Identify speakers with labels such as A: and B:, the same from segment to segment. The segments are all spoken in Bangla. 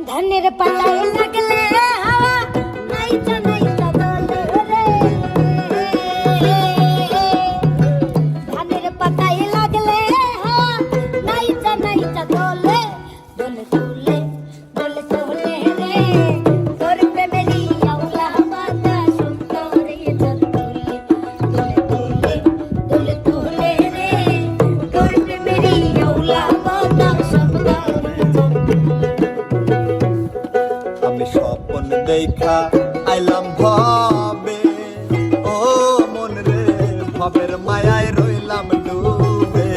A: ধানের পাতায় লাগলে হাওয়া নাইচা নাইচা দোলে রে। ধানের পাতায় লাগলে হাওয়া নাইচা নাইচা দোলে দোলে দোলে দোলে দোলে রে। তোর প্রেমেরই আওলা বাতাস তোরে দোলে দোলে দোলে দোলে রে। তোর প্রেমেরই আওলা বাতাস
B: আমি স্বপ্ন দেখা আইলাম ভবে, ও মন রে ভবের মায়ায় রইলাম ডুবে।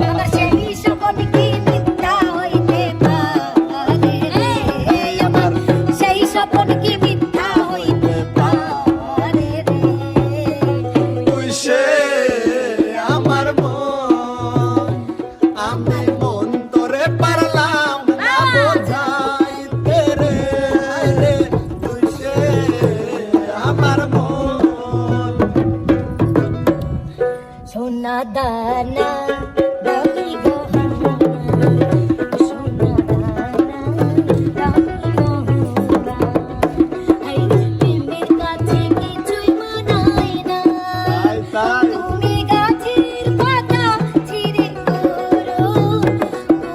A: আমার সেই স্বপ্ন কি মিথ্যা হইতে পারে রে। আমার সেই স্বপ্ন কি মিথ্যা হইতে পারে রে।
B: তুই সে আমার মন, আমি মন তোরে পারলাম না বোঝাইতে রে। রে তুই সে আমার মন।
A: সোনা দানা দামি গহনা, সোনা দানা দামি গহনা। এই প্রেমের কাছে কিছুই মানায় না।
B: তাই তাই
A: তুমি গাছের পাতা ছিঁড়ে করো,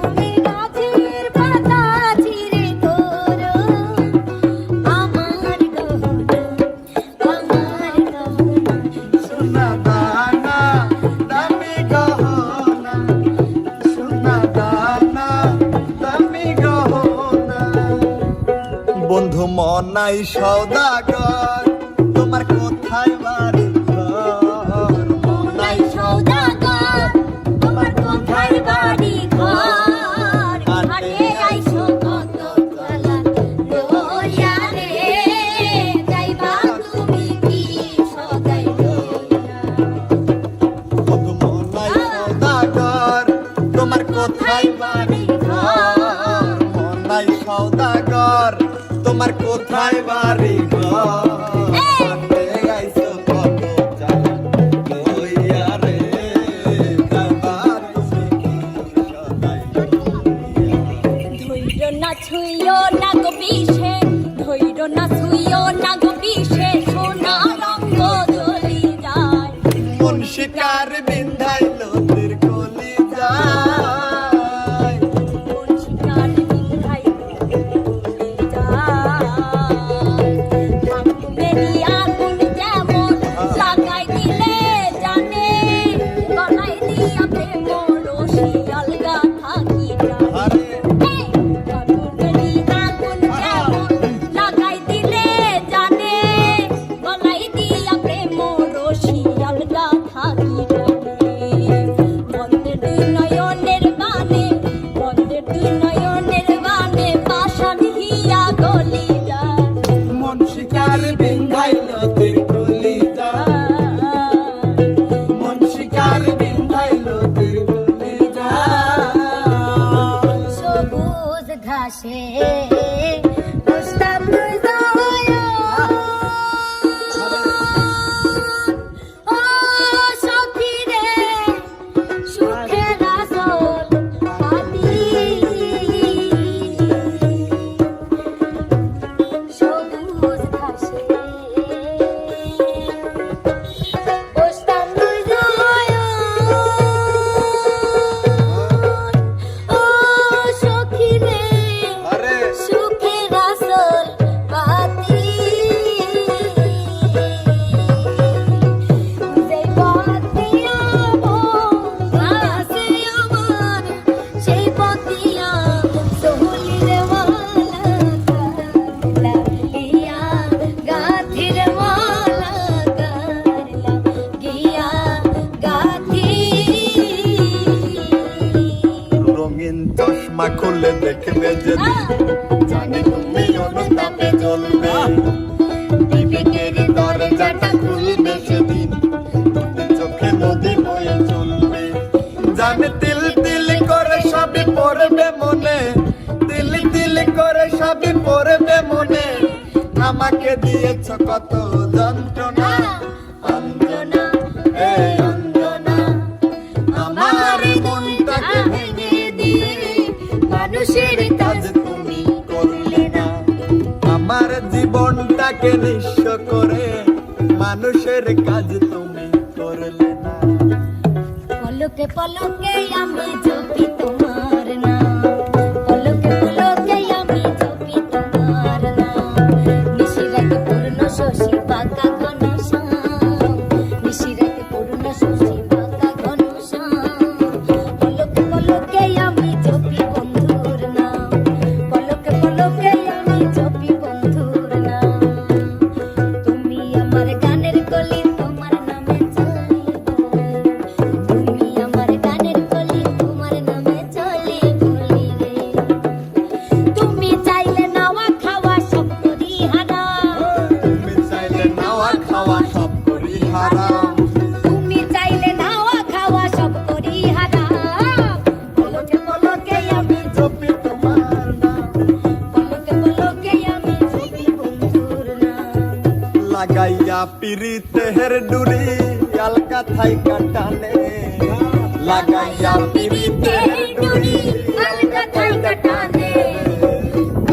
A: তুমি গাছের পাতা ছিঁড়ে করো আমার গহনা, আমার গহনা।
B: সোনা দানা দামি গহনা, সোনা দানা দামি গহনা। বন্ধু মনাই সওদাগর, তোমার কোথায় বাড়ি ঘর? মনাই
A: সওদাগর, তোমার কোথায় বাড়ি ঘর? ঘাটে আইসো কত কালা লইয়া রে, যাইবা তুমি কি সদাই লইয়া?
B: বন্ধু মনাই সওদাগর, তোমার কোথায় বাড়ি ঘর? মনাই সওদাগর, তোমার কোথায় বাড়ি ঘর? হাটে আইছো কত চালা লইয়া রে, যাইবা তুমি কি সদাই লইয়া?
A: ধৈর্য না ছুইও না গো বিষে, ধৈর্য না ছুইও না গো বিষে, সোনা রঙ্গ জ্বলি যায়।
B: মন শিকার বিন্ধাইলো তীর কলি যায়।
A: কোন শিকার বিন্ধাই জ্বলি যায়। মেরি আগুন যেমন লাগাই দিলে জানে, গলায় দিয়া প্রেম রশি আলগা থাকি যায়।
B: আরে
A: মেরি আগুন যেমন লাগাই দিলে জানে, গলায় দিয়া প্রেম রশি আলগা থাকি জানে। বন্ধের দুই নয়নের বানে, বন্ধের দুই নয়নের বানে পাষাণ হিয়া গলি যায়।
B: মন শিকার বিন্ধাইলো তীর কলি যায়। মন শিকার বিন্ধাইলো তীর কলি যায়।
A: সবুজ ঘাসে বসতাম দুই নয়ন, ও সখী রে সুখের আসল পাতি। সবুজ ঘাসে বসতাম দুই নয়ন, ও সখী রে
B: আরে
A: সুখের আসল পাতি। যেই পথ দিয়া মন আসে আমার, সেই পথ দিয়া চলির মালা গারলা গিয়া, গাথির মালা গারলা গিয়া গাথি।
B: রঙিন চশমা খুলে দেখবে যদি, জানি তুমি অনুতাপে জ্বলবে। বিবেকের দরজাটা খুলবে সেদিন, দুটি চোখে নদী বয়ে চলবে। জানি তিল তিল করে সবই পড়বে মনে, তিল তিল করে সবই পড়বে মনে। আমাকে দিয়েছ কত যন্ত্রণা, অঞ্জনা এই অঞ্জনা। আমার মনটাকে ভেঙে দিয়ে মানুষের কাজ তুমি করো। আমার জীবনটাকে নিঃস্ব করে মানুষের কাজ তুমি করলে না।
A: পলকে পলকে আমি জপি তোমার নাম, পলকে পলকে আমি জপি তোমার নাম। নিশিরাতে পূর্ণ শশী বাঁকা ঘন শ্যাম, নিশিরাতে পূর্ণ শশী বাঁকা ঘন শ্যাম। পলকে পলকে আমি জপি বন্ধুর নাম, পলকে পলকে আমি জপি বন্ধুর নাম। তুমি আমার গানের কলি, তোমার নামে চলিব। তুমি আমার গানের কলি, তোমার নামে চলিব রে। তুমি চাইলে নাওয়া খাওয়া সব করি হারাম,
B: তুমি চাইলে নাওয়া খাওয়া সব করি হারাম।
A: তুমি চাইলে নাওয়া খাওয়া সব করি হারাম। পলকে পলকে আমি
B: জপি তোমার নাম,
A: পলকে পলকে আমি জপি বন্ধুর নাম।
B: লাগাইয়া পিরিতের ডুরি আলকা থাইকা টানে, লাগাইয়া পিরিতের ডুরি
A: আলকা থাইকা টানে।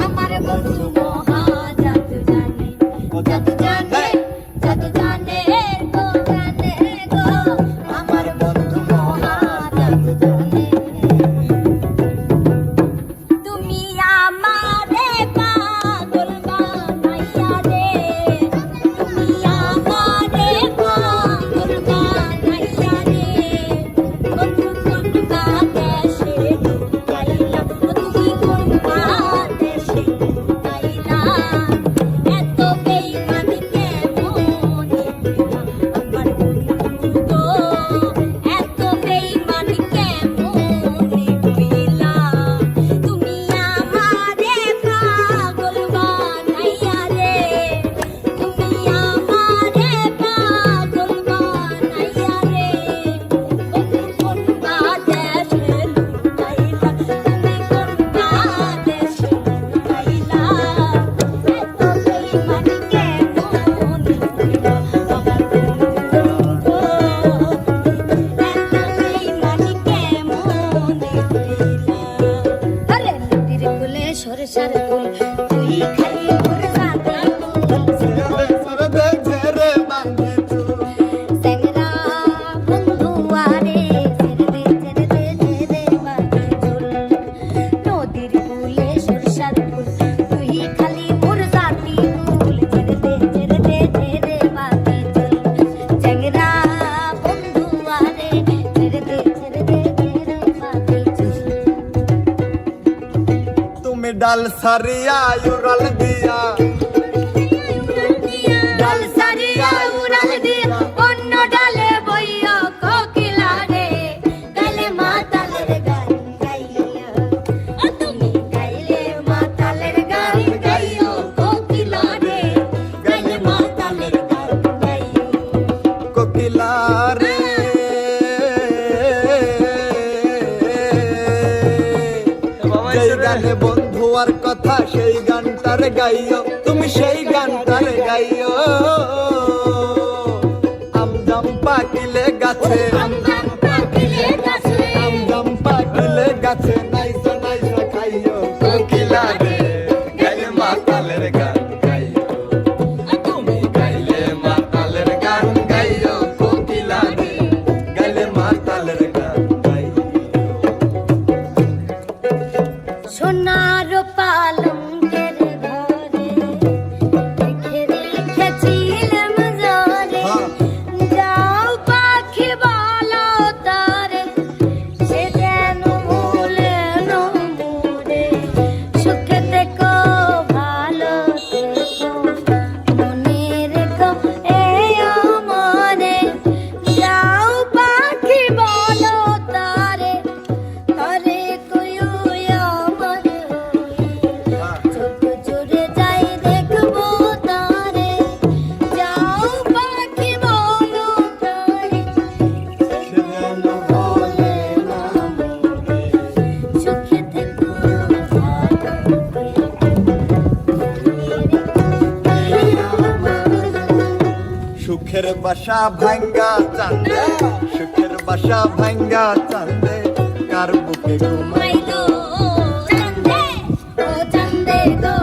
A: আমার বন্ধু মহা জাদু জানে, জাদু জানে, জাদু জানে গো, জানে গো। আমার বন্ধু মহা জাদু জানে। তুমি আমারে পাগল বানাইয়া রে, তুমি আমারে পাগল বানাইয়া রে। বন্ধু কোন বাদেশে লুকাইলা, তুমি কোন বাদেশে লুকাইলা। এত বেইমান কেমন আমার বন্ধু গো, এত বেইমান কেমন হইলা। তুমি আমারে পাগল বানাইয়া রে, তুমি আমারে পাগল বানাইয়া রে। বন্ধু কোন বাদেশে লুকাইলা, তুমি কোন বাদেশে লুকাইলা। এত বেইমান কেমন হইলা আমার বন্ধু গো, এত বেইমান কেমন হইলা। আরে নদীর কূলে সরষার ফুল, তুই খালি মুরগাতে ফুল।
B: সরদে ঝেরে বাঁধে চুল,
A: স্যাংরা বন্ধু আরে ছেড়ে দে, ছেড়ে দে, ছেড়ে দে বাঁধে চুল। নদীর কূলে সরষার ফুল, তুই খালি মুরগাতে ফুল। ছেড়ে দে, ছেড়ে দে, ছেড়ে বাঁধে চুল। স্যাংরা বন্ধু আরে ছেড়ে দে, ছেড়ে দে, ছেড়ে বাঁধে চুল।
B: তুমি ডাল সারিয়া উড়াল দিয়া,
A: ডাল সারিয়া উড়াল দিয়া, অন্য ডালে বইয়া কোকিলা রে। গাইলে মাতালের গান গাইয়া, তুমি গাইলে মাতালের গান গাইও কোকিলা রে। গাইলে মাতালের গান গাইও।
B: কোকিলা রে যেই গানে বন্ধু আর কথা সেই গানটার গাইও, তুমি সেই গানটার গাইও। আমজাম পাকিলে গাছে,
A: আমজাম পাকিলে গাছে,
B: আমজাম পাকিলে গাছে নাইসা নাইসা খাইও। কোকিলা রে গাইলে মাতালের গান গাইও, তুমি গাইলে মাতালের গান গাইও। কোকিলা রে গাইলে মাতালের গান গাইও।
A: সোনার পালঙ্কের ঘরে লিখে রেখেছিলাম জরে। যাও পাখি বলো তারে, সে যেন ভুলে না মোরে। সুখে থেকো, ভালো থেকো, মনে রেখো এই আমারে। যাও পাখি বলো তারে, তারে কইও আমার চোখ জুড়ে যাই দেখবো তারে। যাও পাখি বলো তারে,
B: সে যেন বলে না মোরে।
A: সুখে থেকো, ভালো
B: সুখের বাসা ভাঙ্গা চান্দে, সুখের বাসা ভাঙ্গা চান্দে, কার বুকে ঘুমাই
A: ঘুমাইলো চান্দে, ও চান্দে গো।